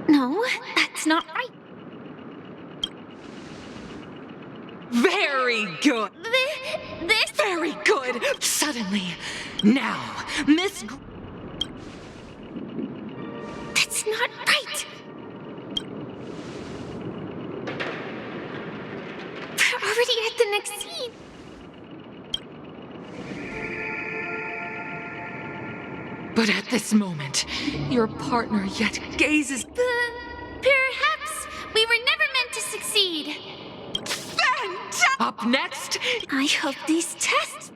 No, that's not right. Very good. This. Very good. Suddenly. Now, Miss... That's not right. We're already at the next scene. But at this moment, your partner yet gazes... Perhaps we were never meant to succeed. Up next... I hope these tests...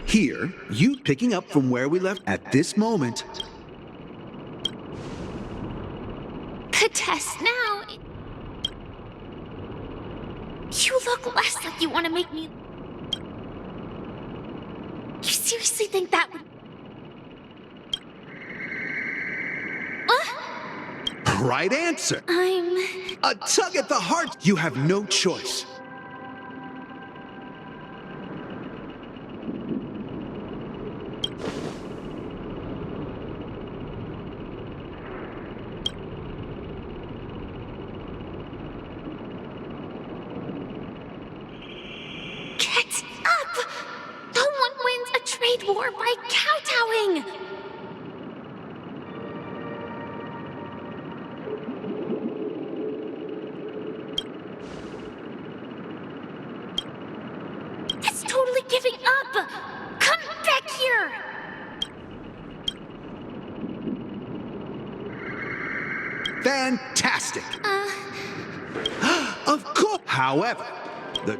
Here, you picking up from where we left at this moment. The test now... You look less like you want to make me... You seriously think that would... Right answer. I'm... A tug at the heart. You have no choice. Get up! No one wins a trade war by kowtowing! That's totally giving up! Come back here! Fantastic. Of course. However, the...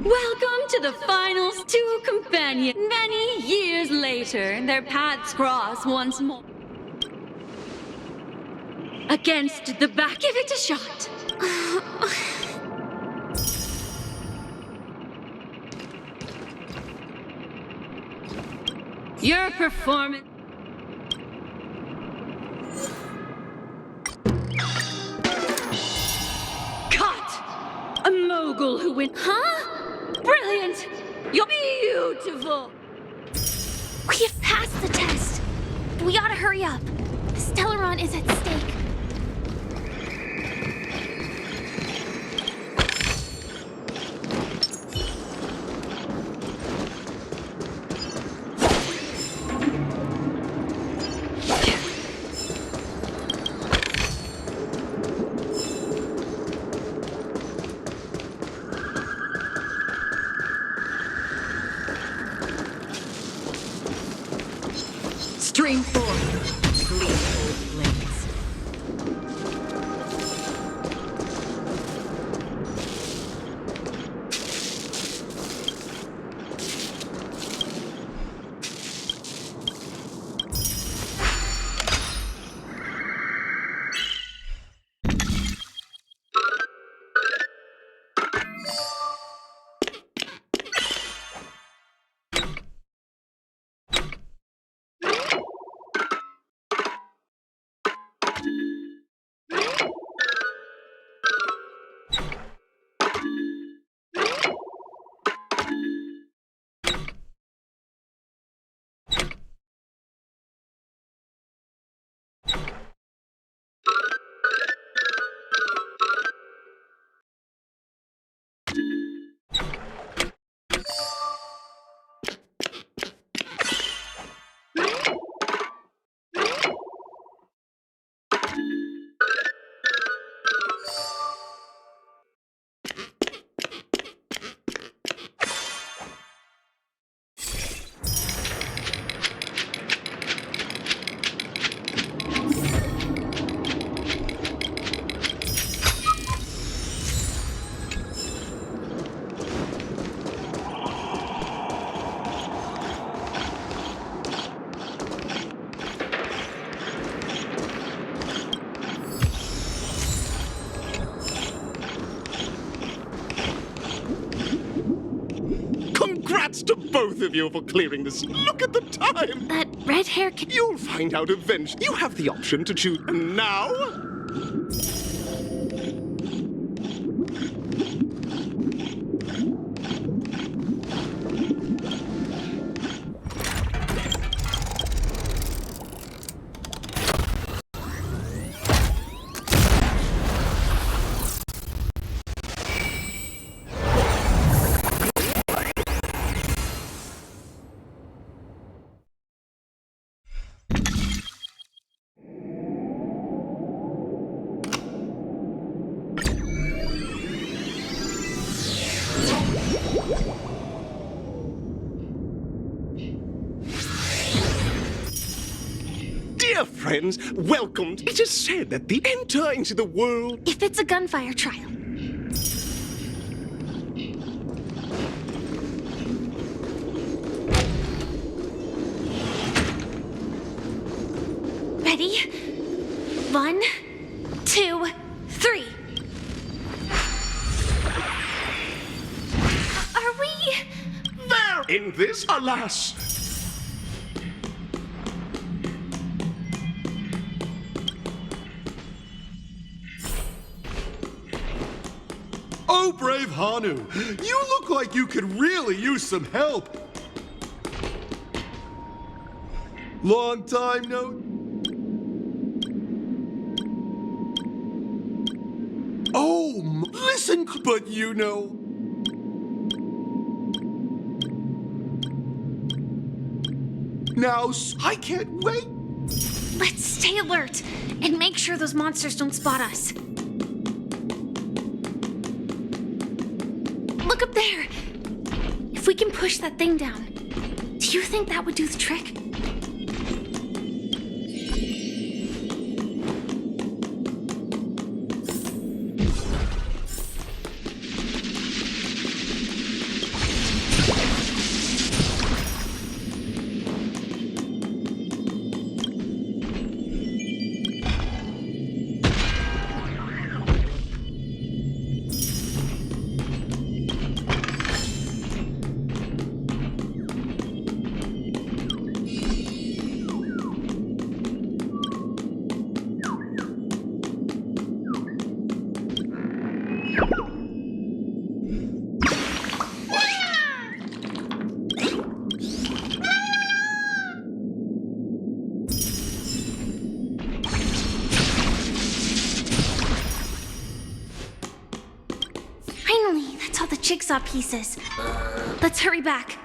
Welcome to the finals, two companions. Many years later, their paths cross once more. Against the back, give it a shot. Your performance... Cut! A mogul who wins. Huh? Brilliant! You're beautiful! We have passed the test. We ought to hurry up. Stellaron is at stake. Stream forward. Sleep. both of you for clearing this. Look at the time. That red hair can... You'll find out eventually. You have the option to choose now. Dear friends, welcome. It is said that the enter into the world. If it's a gunfire trial. Ready? 1, 2, 3. Are we... There! In this, alas! Oh, brave Hanu, you look like you could really use some help. Long time no... Oh, listen, but you know... Now, I can't wait. Let's stay alert and make sure those monsters don't spot us. Look up there. If we can push that thing down, do you think that would do the trick? Finally, that's all the jigsaw pieces. Let's hurry back.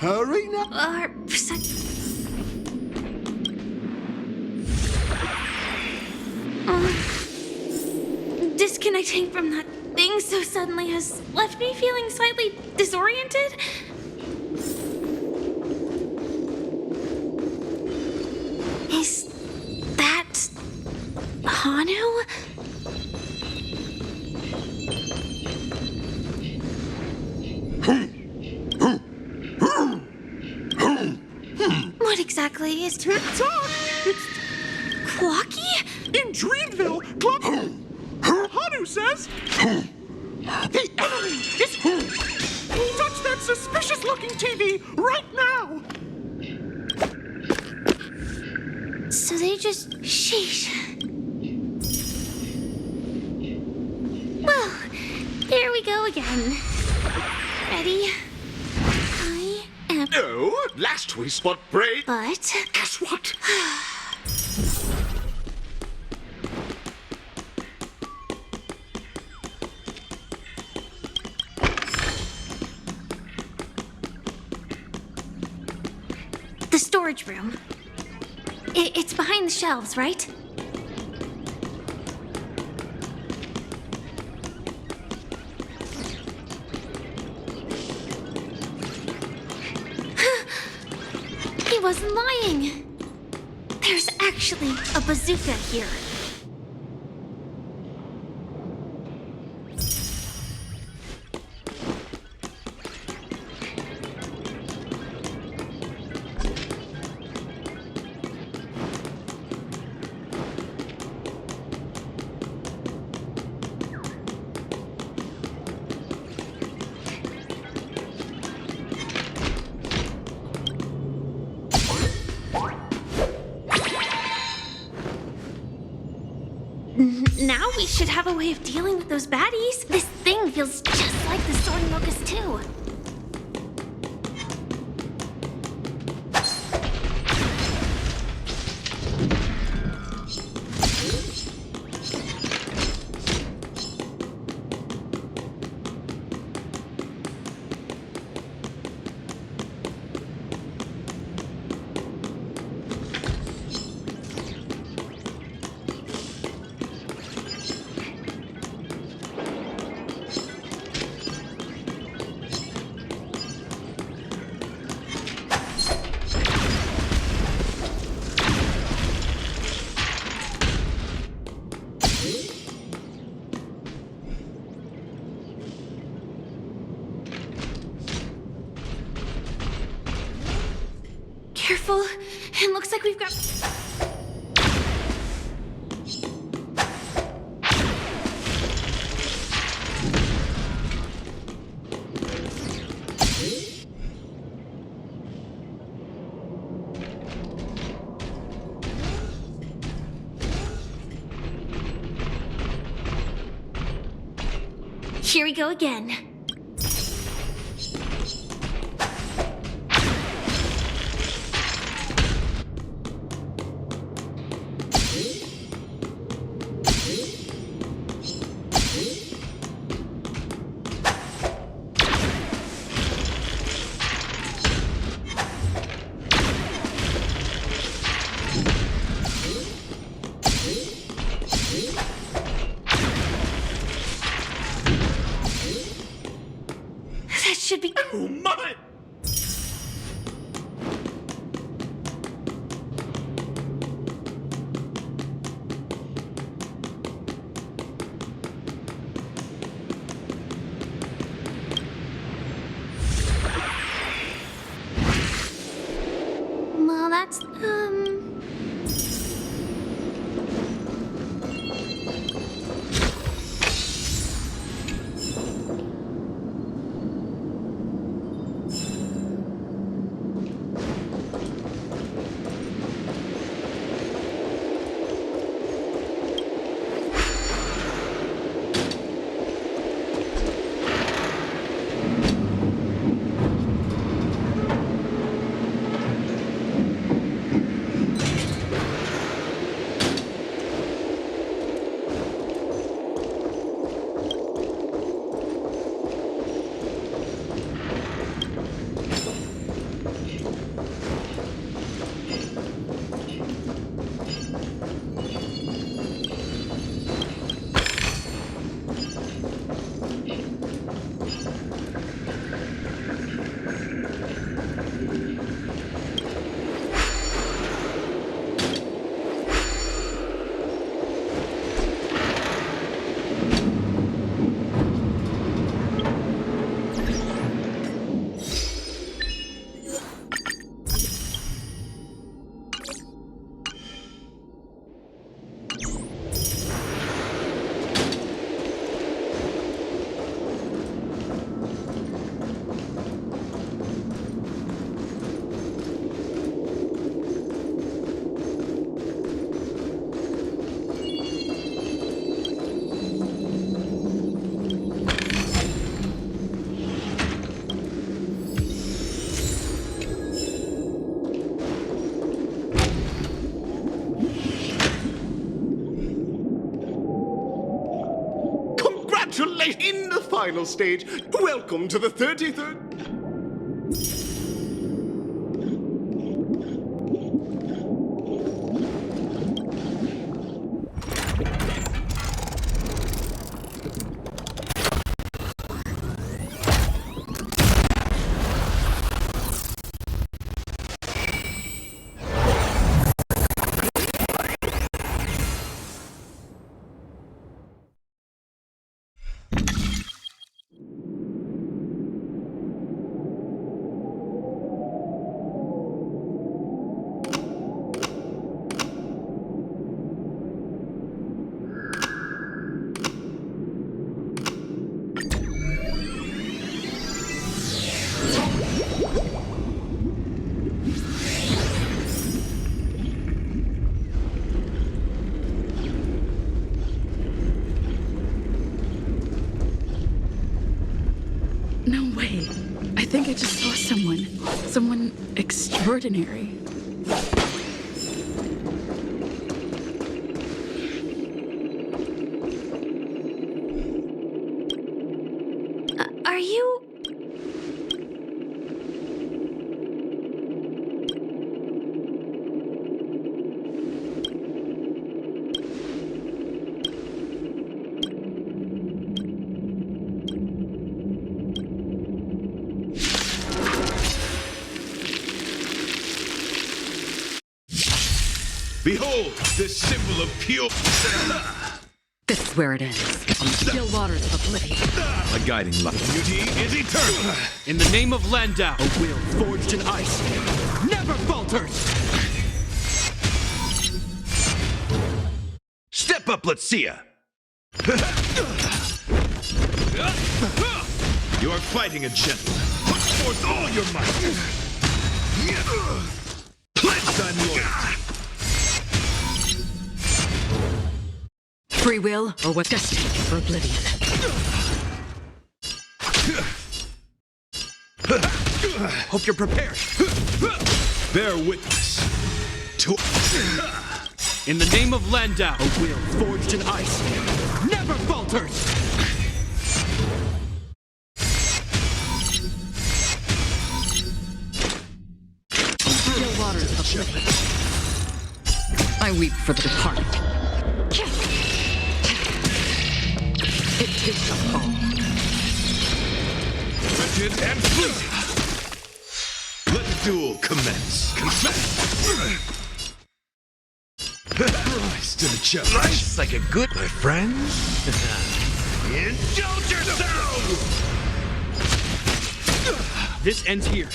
Hurry now. Disconnecting from that thing so suddenly has left me feeling slightly disoriented. Is that Hanu? What exactly is Tick-tock! It's Clocky? in Dreamville. Hanu says the enemy is... Touch that suspicious-looking TV right now! So they just... Sheesh. Well, there we go again. Ready? I am... No, last we spot Braid. But... Guess what? The storage room. It's behind the shelves, right? He wasn't lying. There's actually a bazooka here. Now we should have a way of dealing with those baddies. This thing feels just like the sorting locust too. Careful. It looks like we've got... Here we go again. That should be... Oh my! Well, that's, Congratulations! In the final stage, welcome to the 33rd... No way. I think I just saw someone. Someone extraordinary. Are you... Behold, this symbol of pure... This is where it ends. On the still waters of oblivion. A guiding light. Beauty is eternal. In the name of Landau, a will forged in ice never falters! Step up, let's see ya. You are fighting a gentleman. Put forth all your might. Pledge thy loyalty. Free will, or what destiny for oblivion. Hope you're prepared. Bear witness to... In the name of Landau, a will forged in ice never falters! Still waters of oblivion. I weep for the departed. It takes us all. Rigid and fleeting. Let the duel commence. Confess. Rise to the challenge. Life's like a good, my friends. Indulge yourself. This ends here.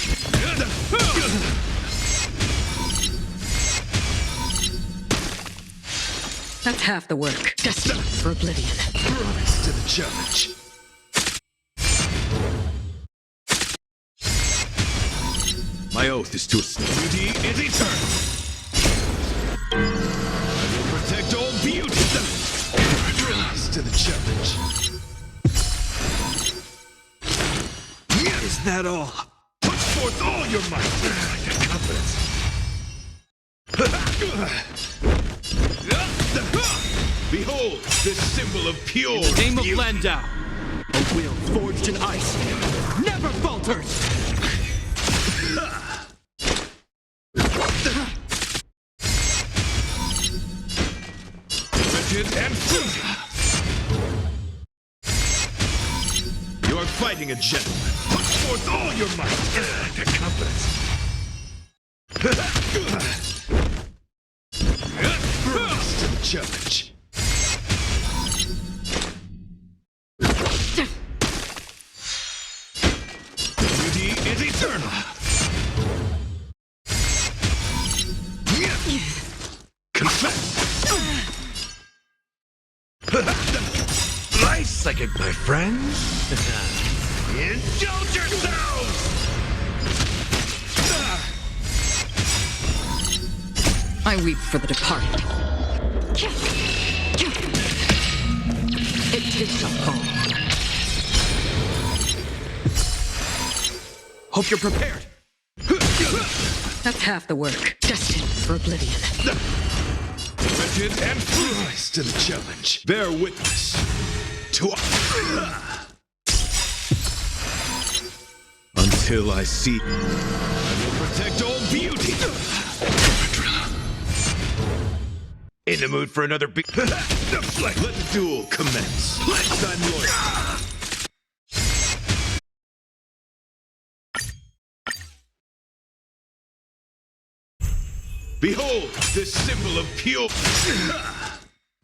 That's half the work. Destiny for oblivion. Rise to the challenge. My oath is to... Beauty is eternal. I will protect all beauty. Rise to the challenge. Is that all? Put forth all your might. Confidence. Behold, this symbol of pure... In the name of Landau, a will forged in ice never falters! Rigid and fleeting. You are fighting a gentleman. Put forth all your might. Confidence. Rise to the challenge. Beauty is eternal. Confess. Life's like a... My friends? Indulge yourselves! I weep for the departed. It takes us all. Hope you're prepared. That's half the work. Destined for oblivion. Rigid and rise to the challenge. Bear witness to... Until I see... I will protect all beauty. In the mood for another beat. Let the duel commence. Pledge thy loyalty. Behold, this symbol of pure...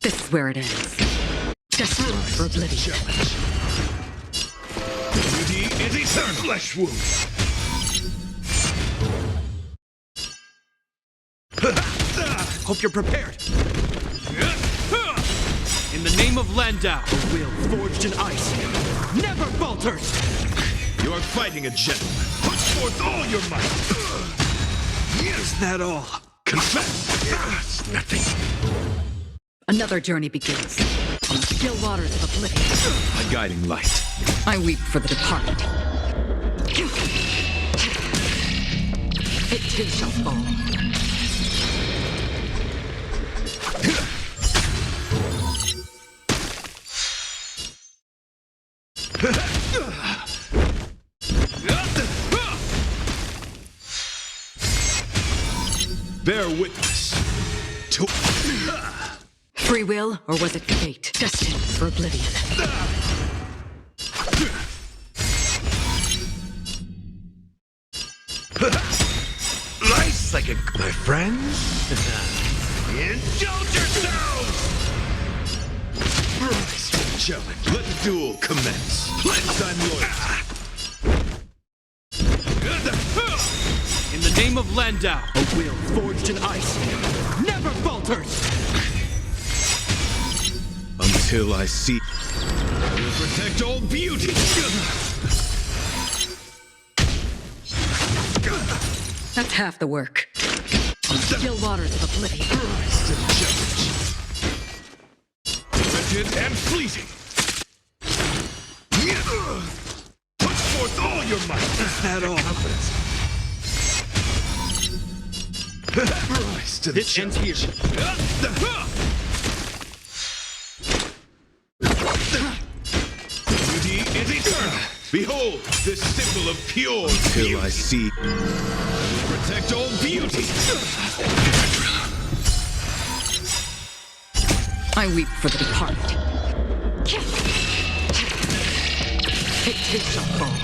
This is where it ends. Destined for oblivion. Challenge. Beauty is eternal. Flesh wound. Hope you're prepared. In the name of Landau, a will forged in ice never falters! You are fighting a gentleman. Put forth all your might. Is that all? Confess. It's nothing. Another journey begins. On the still waters of oblivion, My guiding light. I weep for the departed. It too shall fall. Bear witness to... Free will, or was it fate? Destined for oblivion. Life's like a... My friends? Indulge yourselves! Rise to the challenge. Let the duel commence. Pledge thy loyalty. In the name of Landau, a will forged in ice never falters! Until I see... I will protect all beauty! That's half the work. On the still waters of oblivion. Rise to the challenge. Wretched and fleeting. Put forth all your might. Is that all? Rise to the This ends here. Beauty is eternal. Behold, this symbol of pure beauty. I see. I will protect all beauty. I weep for the departed. It too shall fall.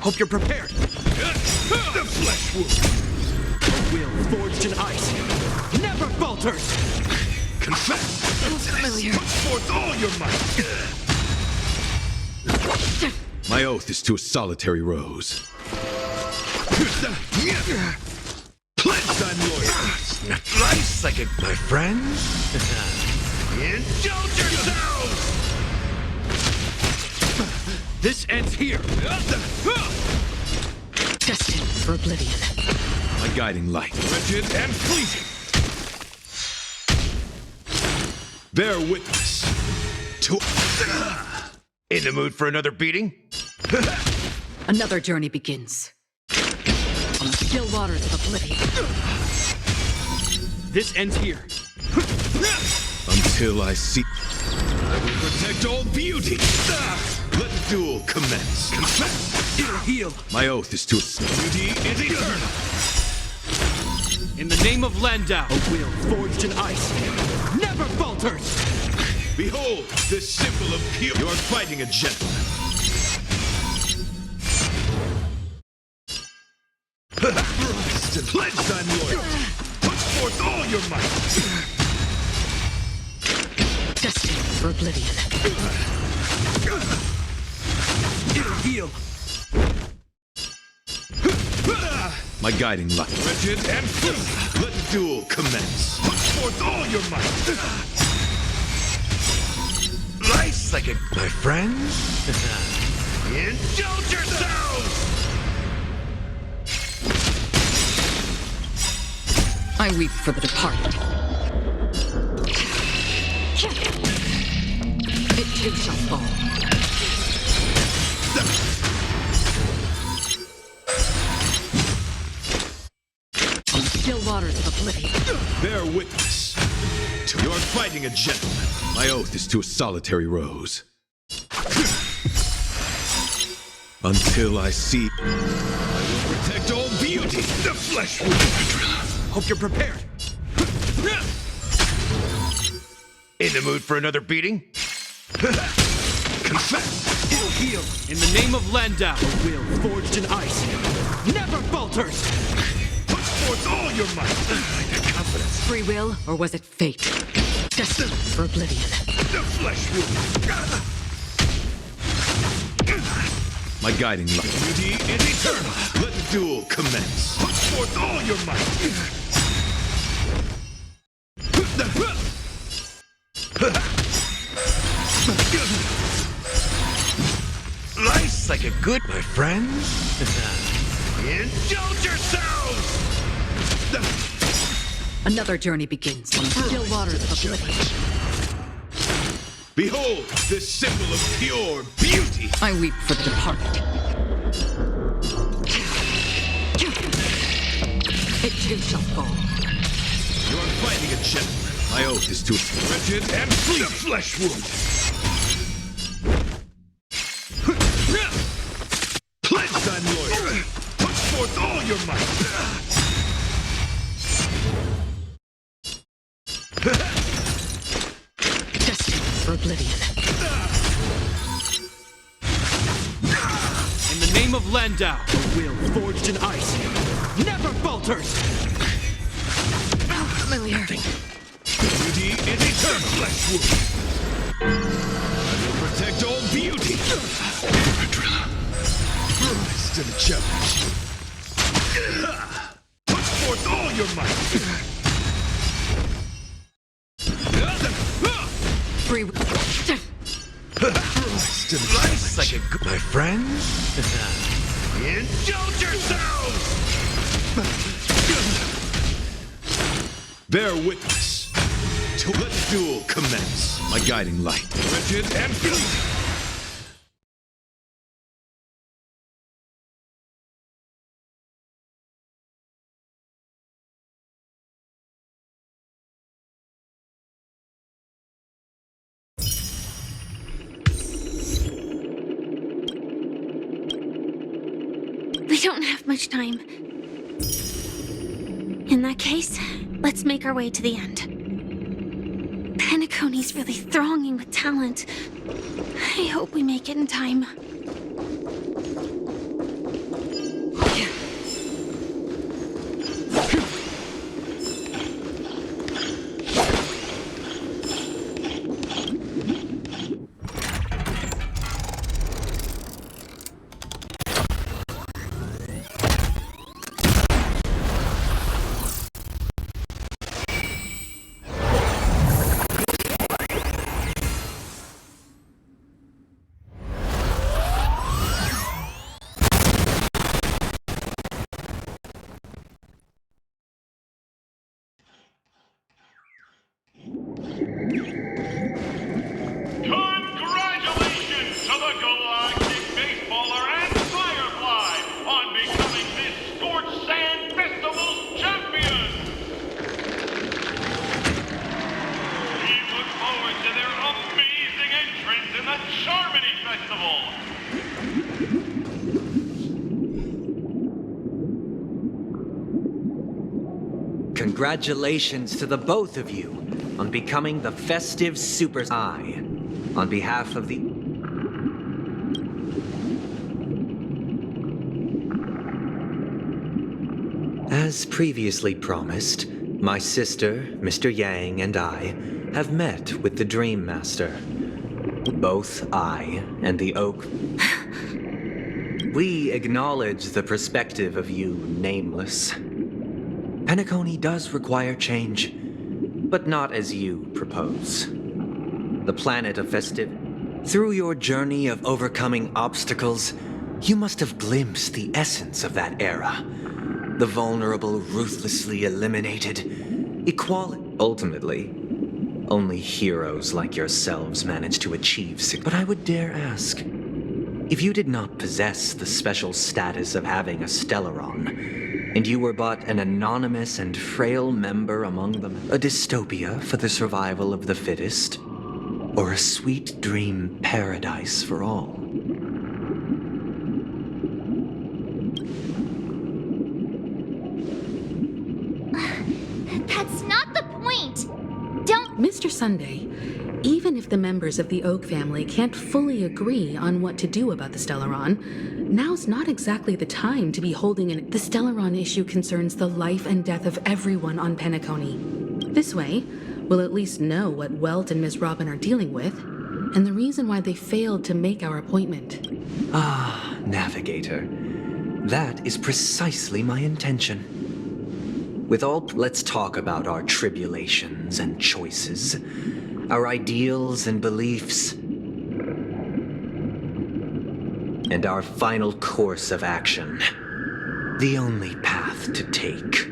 Hope you're prepared. The flesh wound. A will forged in ice never falters! Confess. Familiar. Put forth all your might. My oath is to a solitary rose. Pledge thy loyalty. Life's like a... My friends? Indulge yourselves! This ends here! Destined for oblivion. My guiding light. Wretched and fleeting. Bear witness to... In the mood for another beating? Another journey begins. On the still waters of oblivion. This ends here. Until I see... I will protect all beauty. Let the duel commence. Confess. It'll heal. My oath is to... Beauty is eternal. In the name of Landau, a will forged in ice never falters! Behold, this symbol of pure... You're fighting a gentleman. Rise to pledge thy loyalty. Put forth all your might. Destined for oblivion. It'll heal. My guiding light. Wretched and fleeting. Let the duel commence. Put forth all your might. Life's like a... My friends? Indulge yourselves! I weep for the departed. It too shall fall. On the still waters of oblivion. Bear witness to... You're fighting a gentleman. My oath is to a solitary rose. Until I see... I will protect all beauty. The flesh wound. Hope you're prepared. In the mood for another beating? Confess. It'll heal. In the name of Landau, a will forged in ice never falters! Put forth all your might. Confidence. Free will, or was it fate? Destined for oblivion. The flesh wound. My guiding light. Beauty is eternal. Let the duel commence. Put forth all your might. Life's like a good... My friends? Indulge yourselves! Another journey begins on the still waters of oblivion. Behold, the symbol of pure beauty! I weep for the departed. It too shall fall. You are fighting a gentleman. My oath is to wretched and flee the flesh wound. Pledge thy loyalty. Put forth all your might. Destined for oblivion. In the name of Landau, a will forged in ice never falters! Familiar. Beauty is eternal. Flesh wound. I will protect all beauty. Rise to the challenge. Put forth all your might. Free. Rise to the challenge. Like a good, my friends. Indulge yourselves. Bear witness. Let the duel commence. My guiding light. Wretched and flee. We don't have much time. In that case, let's make our way to the end. Penacony's really thronging with talent. I hope we make it in time. Congratulations to the Galactic Baseballer and Firefly on becoming this Scorched Sand Festival's champion! We look forward to their amazing entrance in the Charmony Festival! Congratulations to the both of you on becoming the festive Super I. On behalf of the... As previously promised, my sister, Mr. Yang, and I have met with the Dream Master. Both I and the Oak... We acknowledge the perspective of you, Nameless. Penacony does require change, but not as you propose. The planet of festive... Through your journey of overcoming obstacles, you must have glimpsed the essence of that era. The vulnerable ruthlessly eliminated. Ultimately, only heroes like yourselves manage to achieve But I would dare ask, if you did not possess the special status of having a Stellaron, and you were but an anonymous and frail member among them, a dystopia for the survival of the fittest, or a sweet dream paradise for all. That's not the point! Don't... Mr. Sunday, even if the members of the Oak family can't fully agree on what to do about the Stellaron, now's not exactly the time to be holding an... The Stellaron issue concerns the life and death of everyone on Penacony. This way, we'll at least know what Welt and Miss Robin are dealing with, and the reason why they failed to make our appointment. Ah, Navigator. That is precisely my intention. Let's talk about our tribulations and choices, our ideals and beliefs, and our final course of action. the only path to take.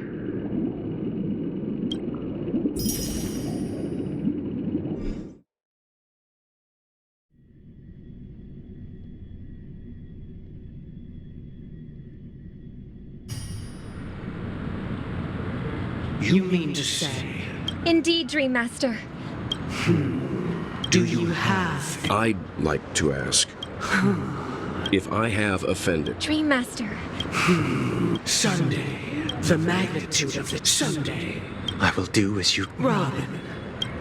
You mean to say, Indeed, Dream Master. do you have... I'd like to ask if I have offended. Dream Master. Someday, the magnitude of it someday. I will do as you... Robin,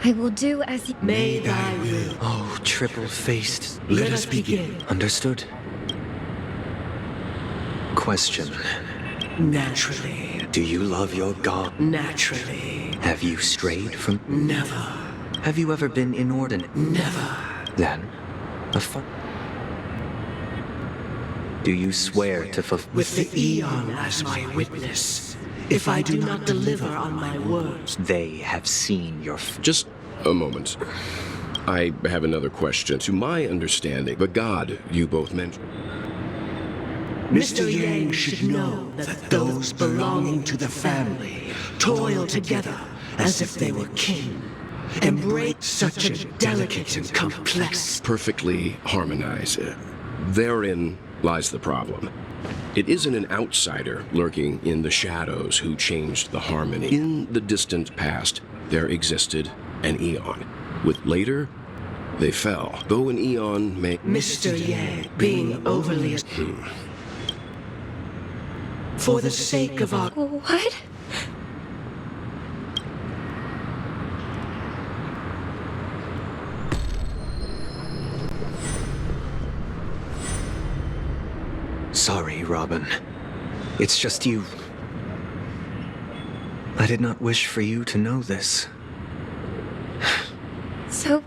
I will do as you... may thy will. Oh, triple-faced. Let us begin. Understood? Question. Naturally. Do you love your god? Naturally. Have you strayed from... Never. Have you ever been inordinate? Never. Then, a fun... Do you swear to fulfill... With the Eon as my witness, if I do not deliver on my words... They have seen your... Just a moment. I have another question. To my understanding, the god you both mentioned... Mr. Yang should know that those belonging to the family toil together as if they were kin. Embrace such a delicate and complex... Perfectly harmonized. Therein lies the problem. It isn't an outsider lurking in the shadows who changed the harmony. In the distant past, there existed an Eon. With later, they fell. Though an Eon may... Mr. Yang being overly... For the sake of our... What? Sorry, Robin. It's just you. I did not wish for you to know this. So,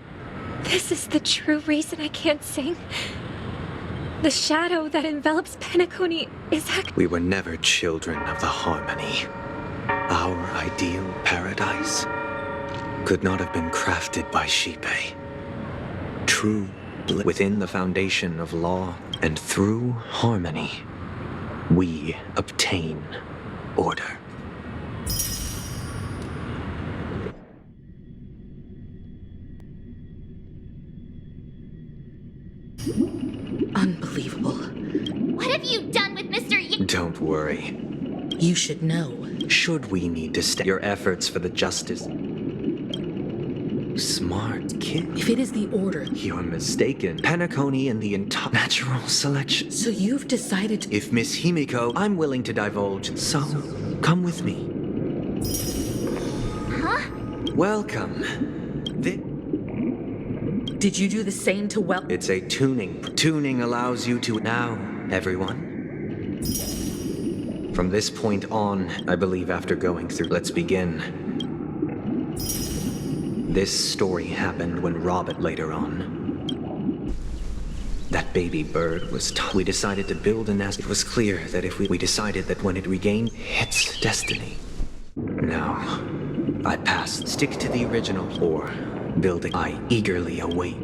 this is the true reason I can't sing? The shadow that envelops Penacony is We were never children of the harmony. Our ideal paradise could not have been crafted by Shipe. True within the foundation of law, and through harmony, we obtain order. Unbelievable. What have you done with Mr. Don't worry. You should know. Should we need to stay your efforts for the justice? Smart kid. If it is the order... You're mistaken. Penacony and the entire natural selection. So you've decided to... If Miss Himiko, I'm willing to divulge. So, come with me. Huh? Welcome. Did you do the same to It's a tuning. Tuning allows you to... Now, everyone. From this point on, I believe after going through... Let's begin. This story happened when Robert later on. That baby bird was we decided to build a nest. It was clear that if we decided that when it regained its destiny. Now, I passed. Stick to the original or building. I eagerly await.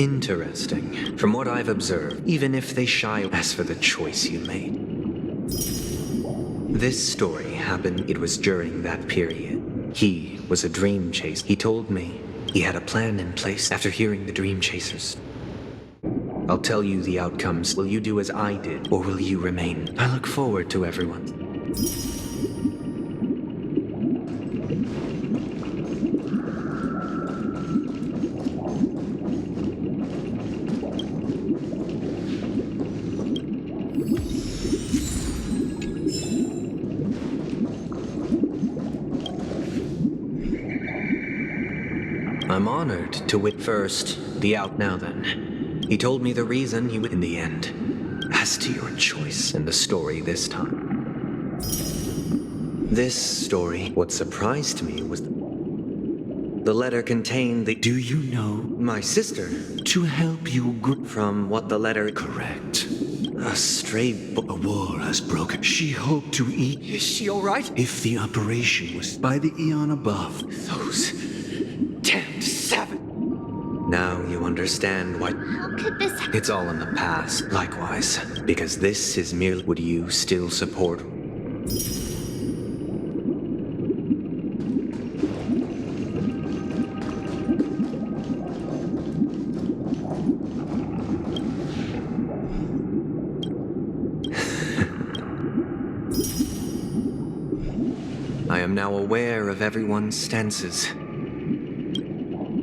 Interesting. From what I've observed, even if they shy as for the choice you made. This story happened, it was during that period. He was a dream chaser. He told me he had a plan in place after hearing the dream chasers. I'll tell you the outcomes. Will you do as I did, or will you remain? I look forward to everyone. I'm honored to wit first. The out now then. He told me the reason he would in the end. As to your choice in the story this time. This story, what surprised me was The letter contained the... Do you know? My sister. To help you From what the letter... correct. A stray... A war has broken. She hoped to eat. Is she all right? If the operation was by the eon above. Those damned savage. Now you understand why... How could this happen? It's all in the past, likewise. Because this is merely... Would you still support... I am now aware of everyone's stances.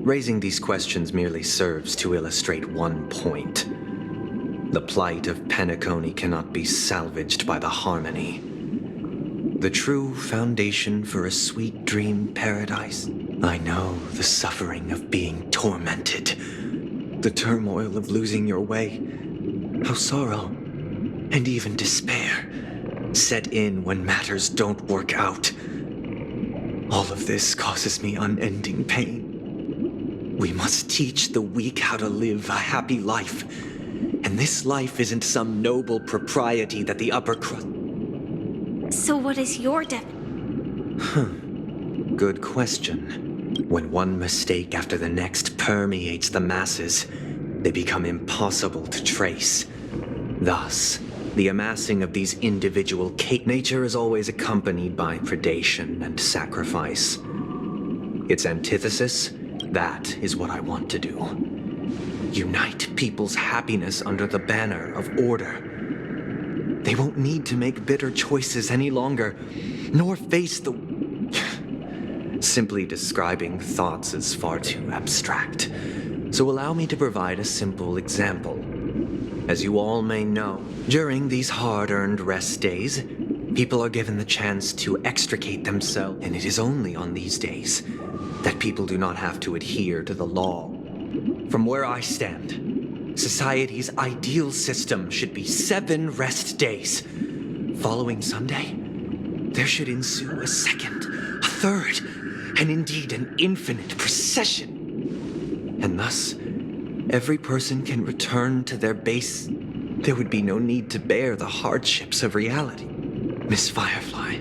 Raising these questions merely serves to illustrate one point. The plight of Penacony cannot be salvaged by the harmony. The true foundation for a sweet dream paradise. I know the suffering of being tormented. The turmoil of losing your way. How sorrow, and even despair, set in when matters don't work out. All of this causes me unending pain. We must teach the weak how to live a happy life. And this life isn't some noble propriety that the upper crust... So what is your Good question. When one mistake after the next permeates the masses, they become impossible to trace. Thus, the amassing of these individual nature is always accompanied by predation and sacrifice. Its antithesis, that is what I want to do. Unite people's happiness under the banner of order. They won't need to make bitter choices any longer, nor face the... Simply describing thoughts is far too abstract. So allow me to provide a simple example. As you all may know, during these hard-earned rest days, people are given the chance to extricate themselves, and it is only on these days that people do not have to adhere to the law. From where I stand, society's ideal system should be 7 rest days. Following Sunday, there should ensue a second, a third, and indeed an infinite procession. And thus, every person can return to their base. There would be no need to bear the hardships of reality. Miss Firefly,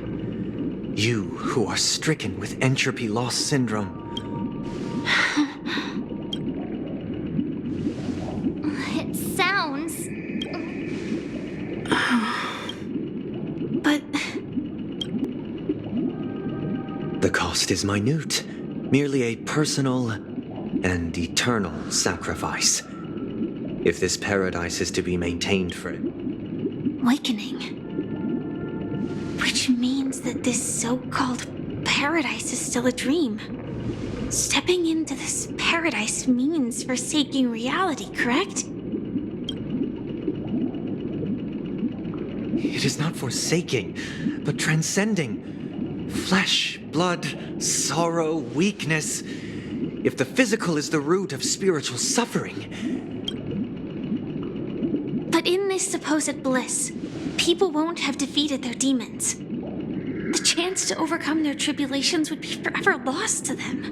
you who are stricken with entropy loss syndrome. It sounds... But... The cost is minute, merely a personal and eternal sacrifice. If this paradise is to be maintained for it. Awakening. Which means that this so-called paradise is still a dream. Stepping into this paradise means forsaking reality, correct? It is not forsaking, but transcending. Flesh, blood, sorrow, weakness. If the physical is the root of spiritual suffering. But in this supposed bliss, people won't have defeated their demons. The chance to overcome their tribulations would be forever lost to them.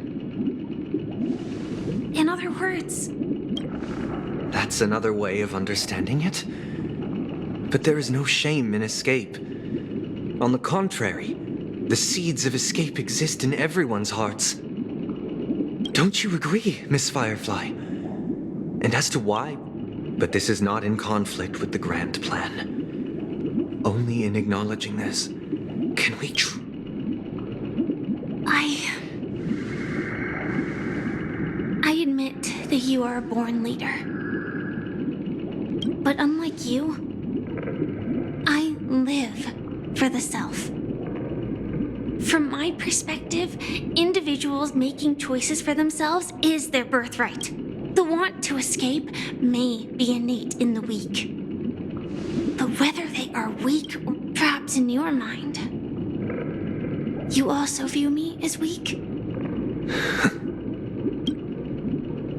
In other words... That's another way of understanding it. But there is no shame in escape. On the contrary, the seeds of escape exist in everyone's hearts. Don't you agree, Miss Firefly? And as to why, but this is not in conflict with the grand plan. Only in acknowledging this can we I admit that you are a born leader. But unlike you, I live for the self. From my perspective, individuals making choices for themselves is their birthright. The want to escape may be innate in the weak. But whether they are weak or perhaps in your mind, you also view me as weak?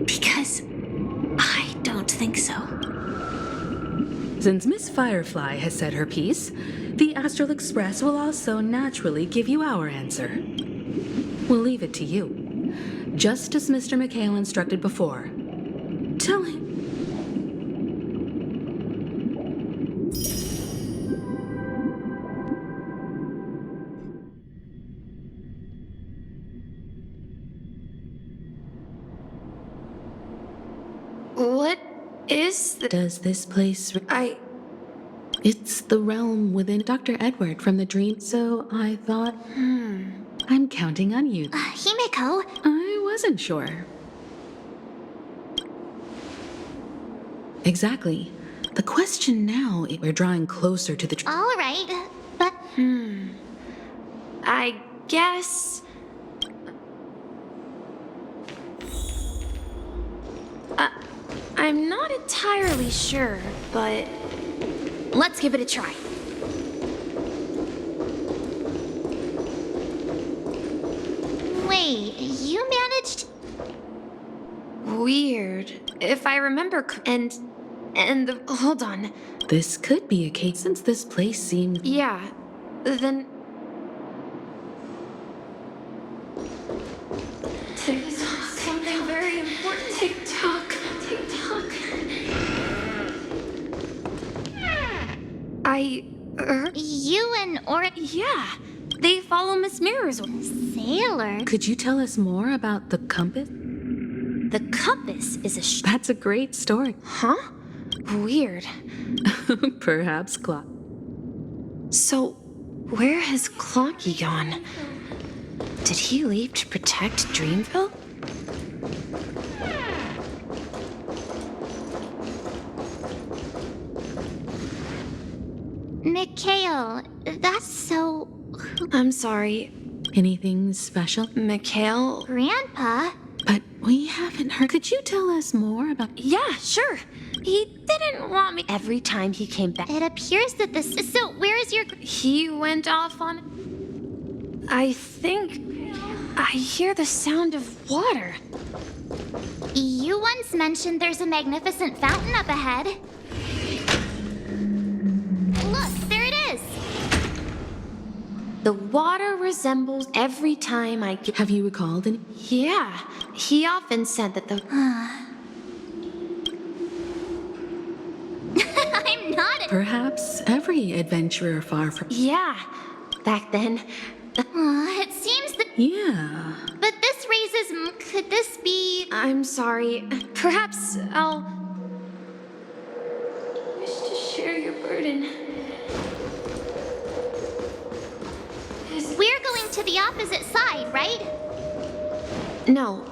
Because I don't think so. Since Miss Firefly has said her piece, the Astral Express will also naturally give you our answer. We'll leave it to you. just as Mr. McHale instructed before. Tell him. What is Does this place... It's the realm within Dr. Edward from the dream, so I thought... I'm counting on you. Himeko? I wasn't sure. Exactly. The question now is we're drawing closer to the... All right, but... I guess... I'm not entirely sure, but... let's give it a try. Wait, you managed... Weird. If I remember hold on. This could be a case since this place seemed... Yeah, then... There's something very important. Tick-tock. You and Yeah, they follow Miss Mirror's... Sailor? Could you tell us more about the compass? The compass is a That's a great story. Huh? Weird. Perhaps Clock. So, where has Clocky gone? Did he leave to protect Dreamville? Mikhail, that's so... I'm sorry. Anything special? Mikhail? Grandpa? But we haven't heard... Could you tell us more about... Yeah, sure. He didn't want me every time he came back. It appears that this... So, where is your... He went off on... I think... I hear the sound of water. You once mentioned there's a magnificent fountain up ahead. Look, there it is! The water resembles every time I get... Have you recalled any... Yeah, he often said that the... I'm not... Perhaps every adventurer far from... Yeah, back then. It seems that... Yeah. But this raises... Could this be... I'm sorry. Perhaps I'll... wish to share your burden. We're going to the opposite side, right? No,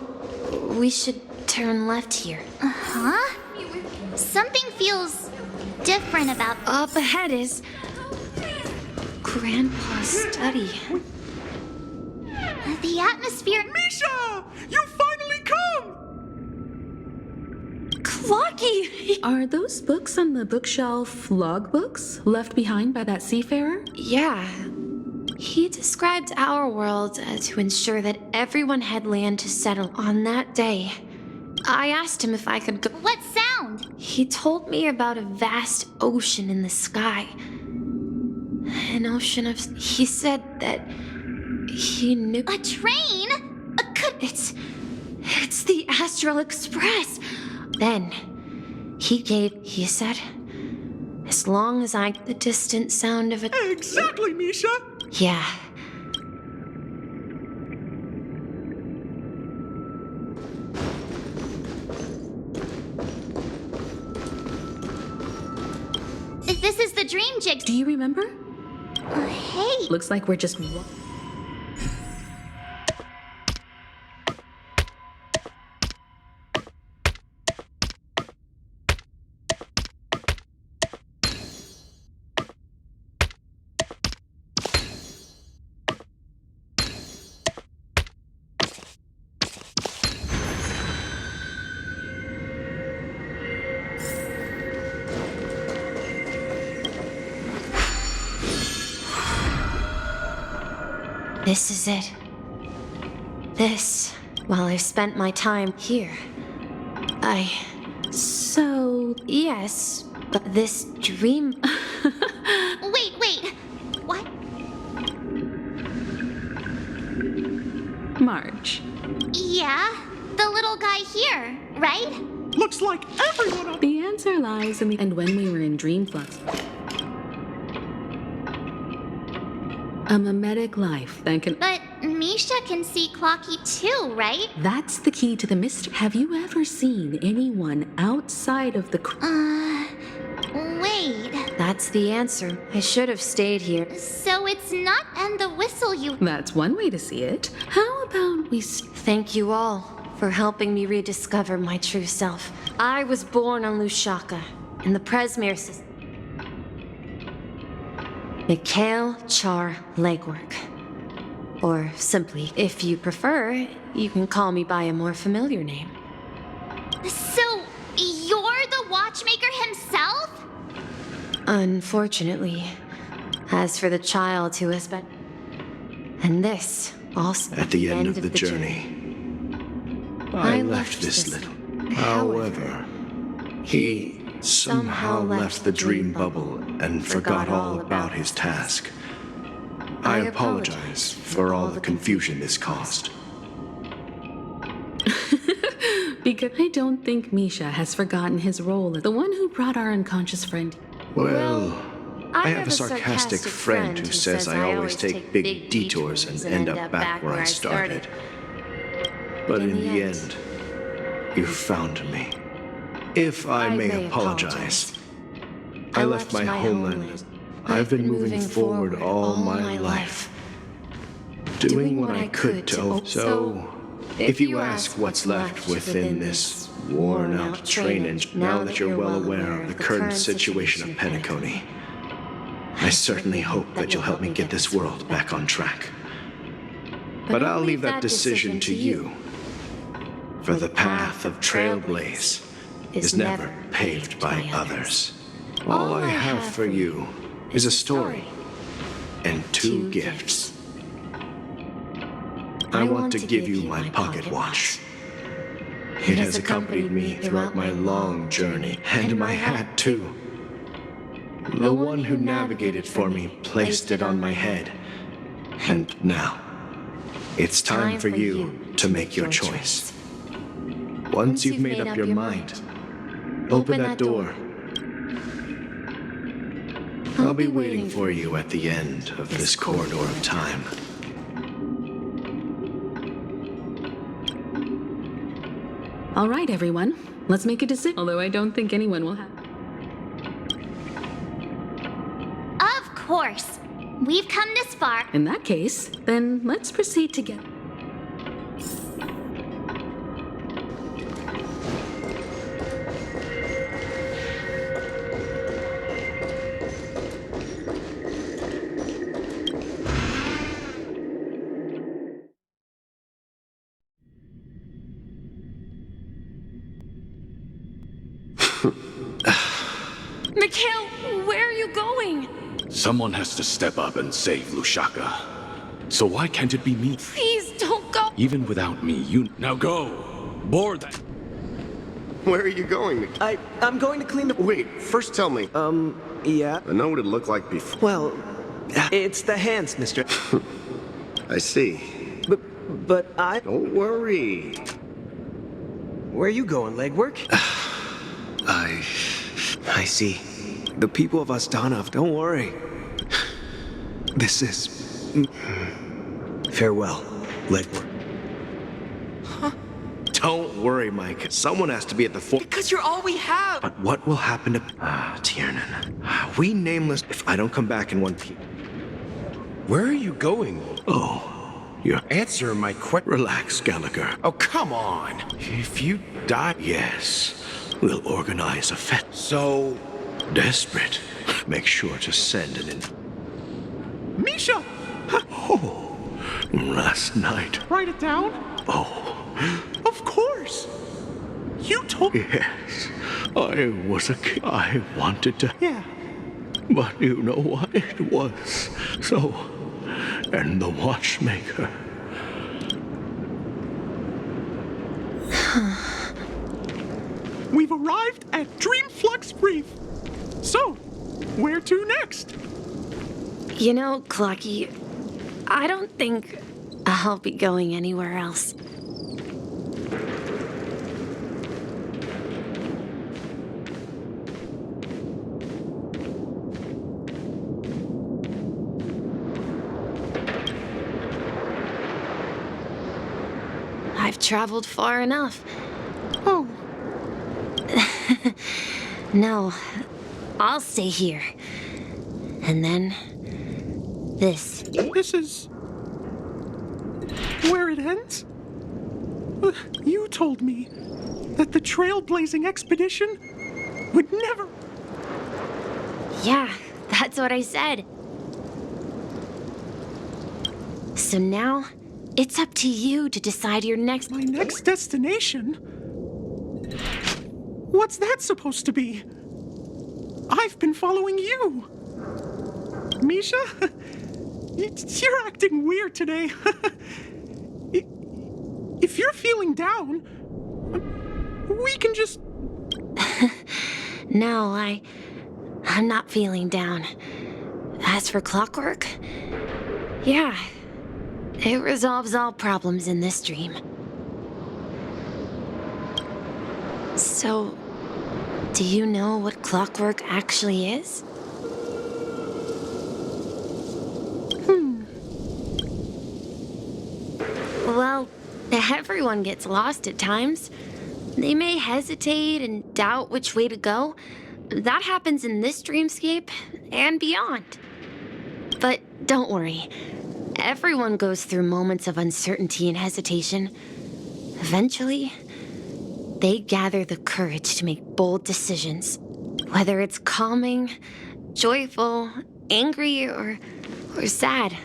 we should turn left here. Huh? Something feels different about... Up ahead is... Grandpa's study. The atmosphere... Misha! You finally come! Clocky! Are those books on the bookshelf logbooks left behind by that seafarer? Yeah. He described our world to ensure that everyone had land to settle on that day. I asked him if I could go... What sound? He told me about a vast ocean in the sky. An ocean of... He said that he knew... A train? It's the Astral Express. Then, he said, as long as I get the distant sound of it... Exactly, Misha! Yeah. This is the dream jig. Do you remember? Hey. Looks like we're just... This is it. While I've spent my time here, So... Yes, but this dream... Wait. What? Marge, Yeah, the little guy here, right? Looks like everyone. The answer lies in the. And when we were in Dreamflux. A mimetic life that can. But Misha can see Clocky too, right? That's the key to the mystery. Have you ever seen anyone outside of the. Wait. That's the answer. I should have stayed here. So it's not and the whistle you. That's one way to see it. How about we. Thank you all for helping me rediscover my true self. I was born on Lushaka, in the Presmere system. Mikhail Char Legwork. Or simply, if you prefer, you can call me by a more familiar name. So, you're the watchmaker himself? Unfortunately. As for the child who has been... And this, also At the end of the journey, I left this little. However, he somehow left the dream bubble and forgot all about his task. I apologize for all the confusion this caused. Because I don't think Misha has forgotten his role as the one who brought our unconscious friend. Well, I have a sarcastic friend who says I always take big detours and end up back where I started. But in the end, you found me. If I may apologize, I left my homeland. I've been moving forward all my life, doing what I could to. So, if you ask what's left within this worn-out train engine, now that you're well aware of the current situation of Penacony, I certainly hope that you'll help me get this world back on track. But I'll leave that decision to you. For the path of Trailblaze is never paved by others. All I have for you is a story and two gifts. I want to give you my pocket watch. It has accompanied me throughout my long journey, and my hat too. The one who navigated for me placed it on my head. And now, it's time for you to make your choice. Once you've made up your mind, open that door. I'll be waiting for you at the end of this corridor of time. All right, everyone. Let's make a decision. Although I don't think anyone will have. Of course. We've come this far. In that case, then let's proceed together. Mikhail, where are you going? Someone has to step up and save Lushaka. So why can't it be me? Please don't go. Even without me, you... Now go! Board that... Where are you going? I'm going to clean the. Wait, first tell me. Yeah. I know what it looked like before. Well, it's the hands, mister. I see. But I. Don't worry. Where are you going, legwork? I see. The people of Astana, don't worry. This is... Farewell, legwork. Huh? Don't worry, Mike. Someone has to be at the fore... Because you're all we have! But what will happen to... Tiernan. We nameless... If I don't come back in one piece... Where are you going? Oh, you're... Answer my question. Relax, Gallagher. Oh, come on. If you die... Yes. We'll organize a fete. So... Desperate. Make sure to send an Misha! Oh, last night. Write it down? Oh. Of course! You told... Yes. I was a kid. I wanted to... Yeah. But you know what? It was so... And the watchmaker... We've arrived at Dreamflux Reef. So, where to next? You know, Clocky, I don't think I'll be going anywhere else. traveled far enough. Oh, No, I'll stay here. And then this. This is where it ends? You told me that the trailblazing expedition would never... Yeah, that's what I said. So now, it's up to you to decide your next... My next destination? What's that supposed to be? I've been following you. Misha? You're acting weird today. If you're feeling down, we can just... No, I'm not feeling down. As for clockwork, yeah, it resolves all problems in this dream. So, do you know what clockwork actually is? Well, everyone gets lost at times. They may hesitate and doubt which way to go. That happens in this dreamscape and beyond. But don't worry. Everyone goes through moments of uncertainty and hesitation. Eventually, they gather the courage to make bold decisions. Whether it's calming, joyful, angry, or sad.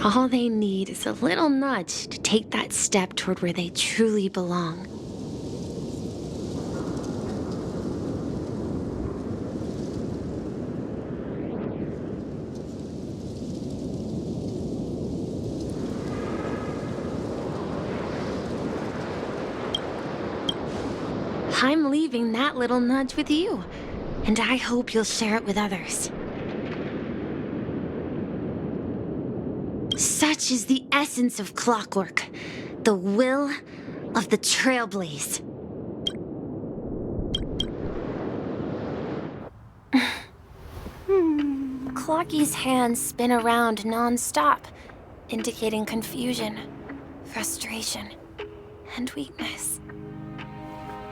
All they need is a little nudge to take that step toward where they truly belong. I'm leaving that little nudge with you, and I hope you'll share it with others. Such is the essence of clockwork, the will of the trailblaze. Clocky's hands spin around non-stop, indicating confusion, frustration, and weakness.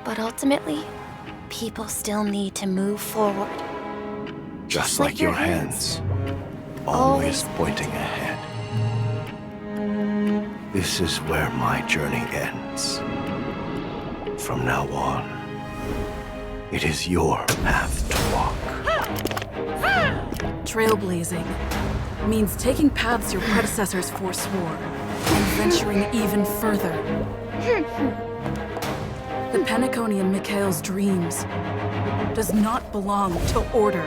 But ultimately, people still need to move forward. Just like your hands, always pointing ahead. This is where my journey ends. From now on, it is your path to walk. Trailblazing means taking paths your predecessors forswore and venturing even further. The Penacony in Mikhail's dreams does not belong to order.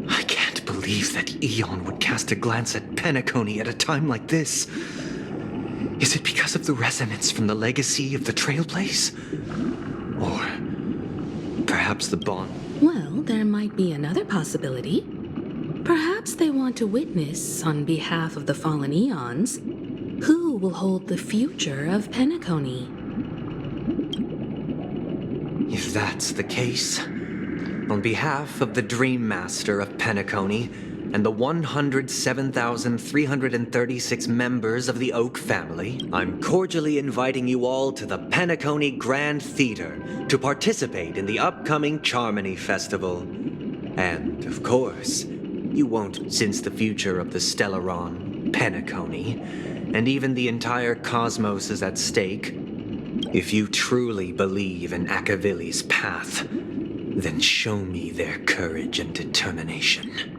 I can't believe that Eon would cast a glance at Penacony at a time like this. Is it because of the resonance from the legacy of the Trailblaze? Or perhaps the bond? Well, there might be another possibility. Perhaps they want to witness, on behalf of the fallen Eons, who will hold the future of Penacony. If that's the case, on behalf of the Dream Master of Penacony and the 107,336 members of the Oak family, I'm cordially inviting you all to the Penacony Grand Theater to participate in the upcoming Charmony Festival. And, of course, you won't sense the future of the Stellaron, Penacony, and even the entire cosmos is at stake. If you truly believe in Akavili's path, then show me their courage and determination.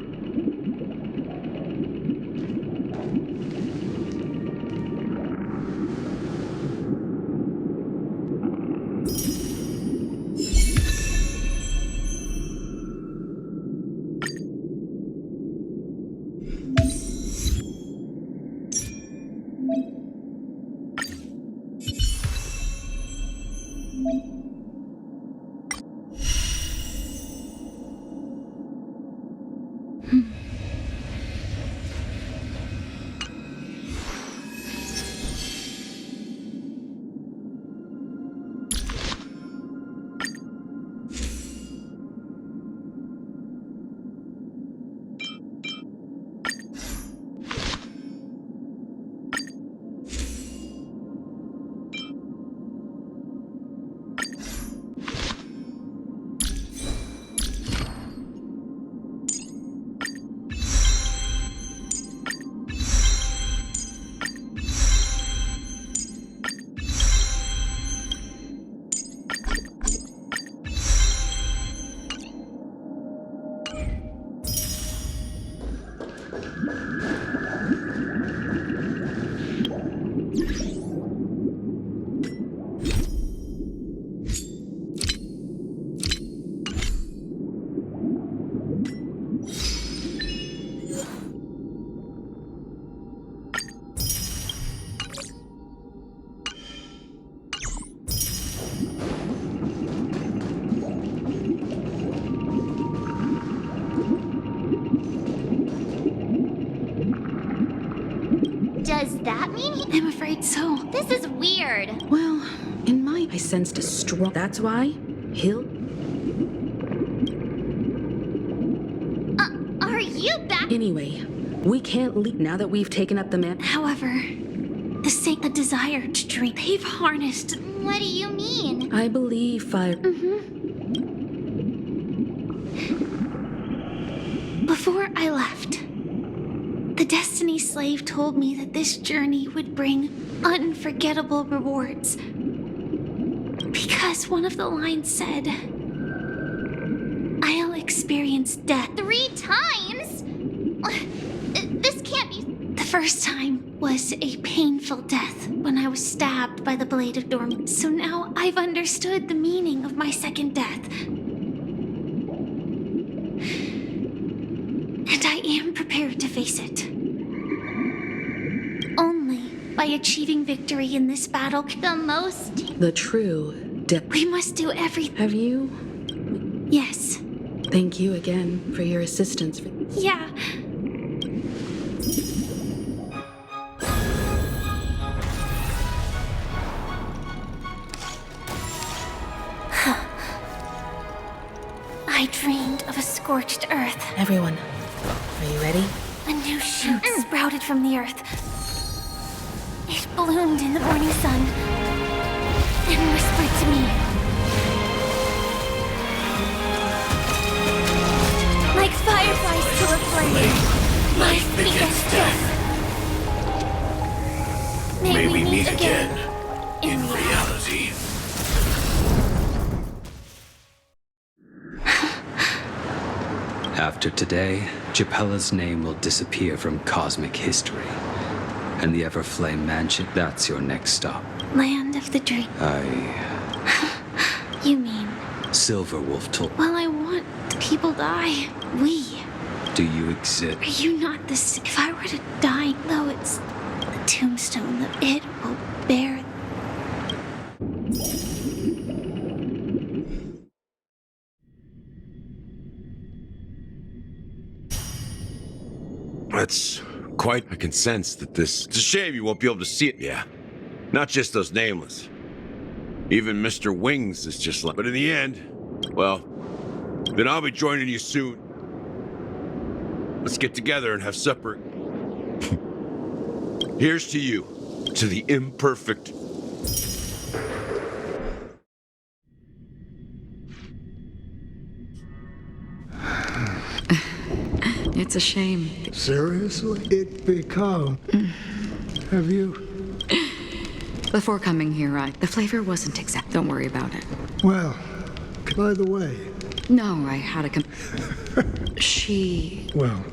Does that mean I'm afraid so. This is weird. Well, I sensed a strong. That's why he'll. Are you back? Anyway, we can't leave now that we've taken up the man. However, the desire to drink, they've harnessed. What do you mean? I believe fire. Before I left, the Destiny Slave told me that this journey would bring unforgettable rewards. Because one of the lines said, I'll experience death 3 times? This can't be. The first time was a painful death when I was stabbed by the blade of Dormant. So now I've understood the meaning of my second death. And I am prepared to face it. Only by achieving victory in this battle, The true depth. We must do everything. Have you? Yes. Thank you again for your assistance. Yeah. I dreamed of a scorched earth. Everyone, are you ready? A new shoot sprouted from the earth. It bloomed in the morning sun and whispered to me. Like fireflies to a flame, life begets death. May we meet again in reality. After today, Japella's name will disappear from cosmic history. And the Everflame Mansion, that's your next stop. Land of the Dream. You mean? Silverwolf told. Well, I want people die. We. Do you exist? Are you not this? If I were to die, though it's the tombstone that it will bear. That's quite. I can sense that this. It's a shame you won't be able to see it. Yeah. Not just those nameless. Even Mr. Wings is just like. But in the end, well, then I'll be joining you soon. Let's get together and have supper. Here's to you, to the imperfect. It's a shame. Seriously? It become. Have you? Before coming here, the flavor wasn't exact. Don't worry about it. Well, by the way. No, I had a she. Well.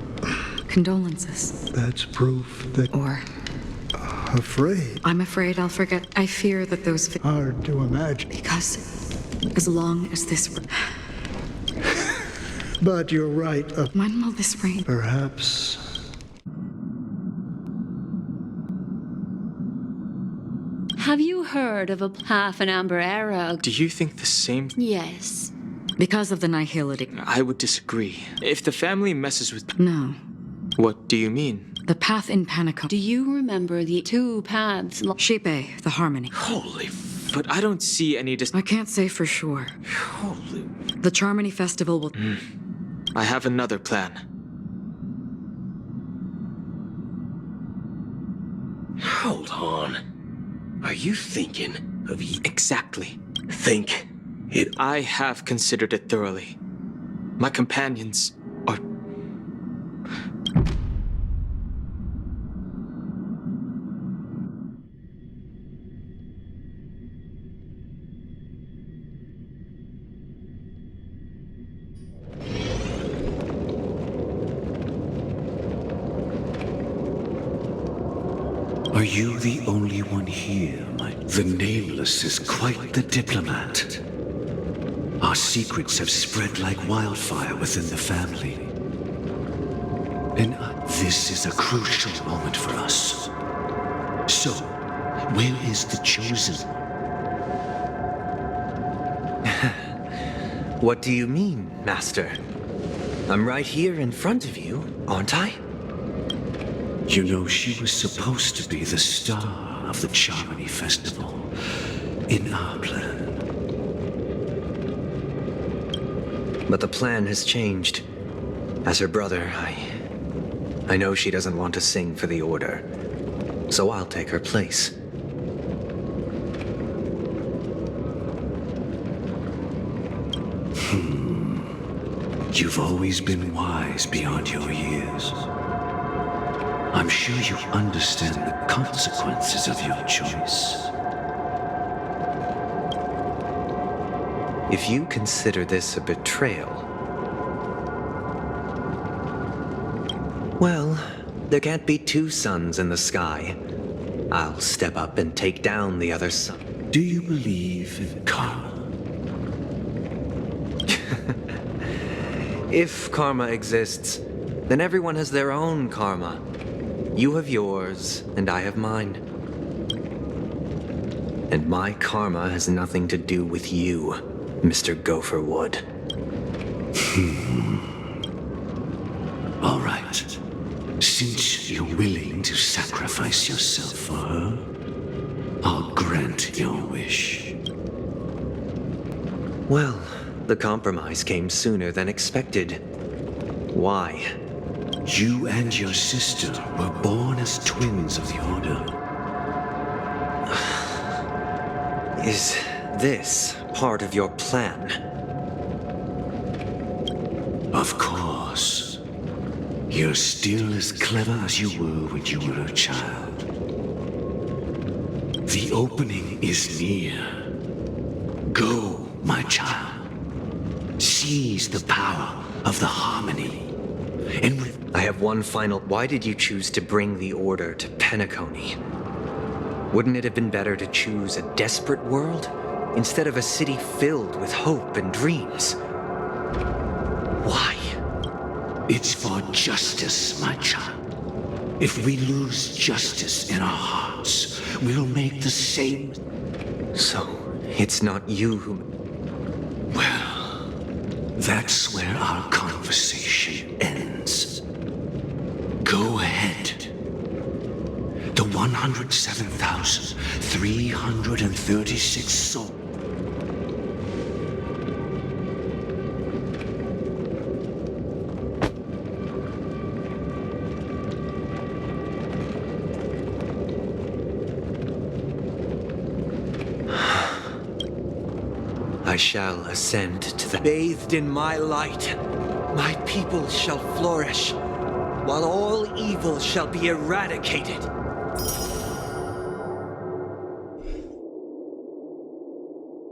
Condolences. That's proof that. Or. Afraid. I'm afraid I'll forget. I fear that those. Hard to imagine. Because as long as this. But you're right. When will this rain? Perhaps. Have you heard of a half an amber era? Do you think the same? Yes. Because of the nihility. I would disagree. If the family messes with. No. What do you mean? The path in Panico. Do you remember the 2 paths? Shepe, the harmony. Holy but I don't see any I can't say for sure. Holy. The Charmony Festival will. I have another plan. Hold on. Are you thinking of Exactly. think it? I have considered it thoroughly. My companions are. Are you the only one here, The Nameless is quite the diplomat. Our secrets have spread like wildfire within the family. And this is a crucial moment for us. So, where is the Chosen? What do you mean, Master? I'm right here in front of you, aren't I? You know, she was supposed to be the star of the Charmony Festival in our plan. But the plan has changed. As her brother, I know she doesn't want to sing for the Order, so I'll take her place. You've always been wise beyond your years. I'm sure you understand the consequences of your choice. If you consider this a betrayal, well, there can't be two suns in the sky. I'll step up and take down the other sun. Do you believe in karma? If karma exists, then everyone has their own karma. You have yours, and I have mine. And my karma has nothing to do with you, Mr. Gopherwood. All right. Since you're willing to sacrifice yourself for her, I'll grant your wish. Well, the compromise came sooner than expected. Why? You and your sister were born as twins of the Order. Is this part of your plan? Of course. You're still as clever as you were when you were a child. The opening is near. Go, my child. Seize the power of the harmony. And with I have one final... Why did you choose to bring the Order to Penacony? Wouldn't it have been better to choose a desperate world instead of a city filled with hope and dreams? Why? It's for justice, my child. If we lose justice in our hearts, we'll make the same... So, it's not you who... Well, that's where our conversation ends. Go ahead. The 107,336 souls. I shall ascend to the... Bathed in my light, my people shall flourish, while all evil shall be eradicated.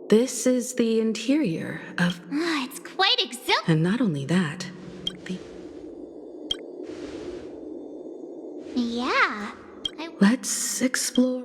This is the interior of... It's quite exhilarating. And not only that, Yeah. Let's explore...